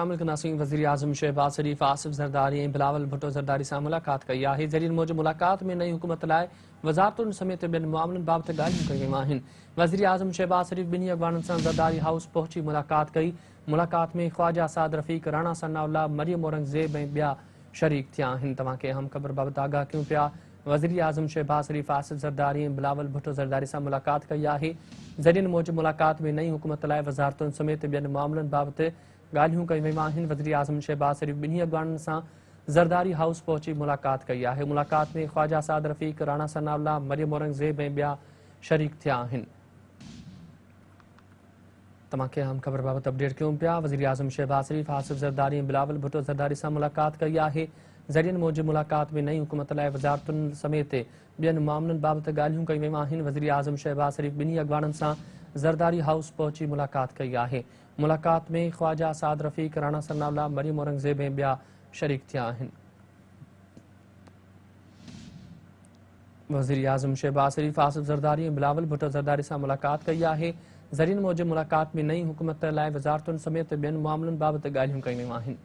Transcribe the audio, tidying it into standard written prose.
शामिल नासिन वज़ीर आज़म शहबाज शरीफ आसिफ ज़रदारी ऐं बिलावल भुट्टो ज़रदारी सां मुलाक़ात कई आहे। ज़रीन मूजिब मुलाक़ात में नई हुकूमत लाइ वज़ारतुनि समेत ॿियनि मामलनि बाबति ॻाल्हियूं कयूं आहिनि। वज़ीर आज़म शहबाज शरीफ ॿिन्ही अॻवाननि सां ज़रदारी हाउस पहुची मुलाक़ात कई। मुलाक़ात में ख्वाजा साद रफ़ीक, राणा सनाउल्लाह, मरियम औरंगज़ेब ऐं ॿिया शरीक थिया आहिनि। तव्हांखे अहम ख़बर बाबति आगाह कयूं पिया। वज़ीर आज़म शहबाज शरीफ आसिफ ज़रदारी ऐं बिलावल भुट्टो ज़रदारी सां मुलाक़ात कई आहे। ज़रीन मूजिब मुलाक़ात में नई हुकूमत लाइ वज़ारतुनि समेत ॿियनि मामलनि बाबति ॻाल्हियूं कयूं वयूं आहिनि। वज़ीर आज़म शहबाज शरीफ ॿिन्ही अॻवाननि सां ज़रदारी हाउस पहुची मुलाक़ात कई आहे। मुलाक़ात में ख्वाजा साद रफ़ीक, राणा सनाउल्लाह, मरियम औरंगज़ेब ऐं ॿिया शरीक थिया आहिनि। तव्हांखे अहम ख़बर बाबति अपडेट कयूं पिया। वज़ीर आज़म शहबाज शरीफ आसिफ ज़रदारी ऐं बिलावल भुट्टो ज़रदारी सां मुलाक़ात कई आहे। ज़रियनि मूजिब मुलाक़ात में नई हुकूमत लाइ वज़ारतुनि समेत ॿियनि मामलनि बाबति ॻाल्हियूं कयूं वयूं आहिनि। वज़ीर आज़म शहबाज शरीफ ॿिन्ही अॻवाननि सां ज़रदारी हाउस पहुची मुलाक़ात कई आहे। मुलाक़ात में ख्वाजा साद रफ़ीक, राणा सनाउल्लाह, मरियम औरंगज़ेब ऐं ॿिया शरीक थिया आहिनि। वज़ीर आज़म शहबाज शरीफ आसिफ ज़रदारी ऐं बिलावल भुट्टो ज़रदारी सां मुलाक़ात कई आहे। ज़रीन मूजिब मुलाक़ात में नई हुकूमत लाइ वज़ारतुनि समेत ॿियनि मामलनि बाबति ॻाल्हियूं कयूं वयूं आहिनि।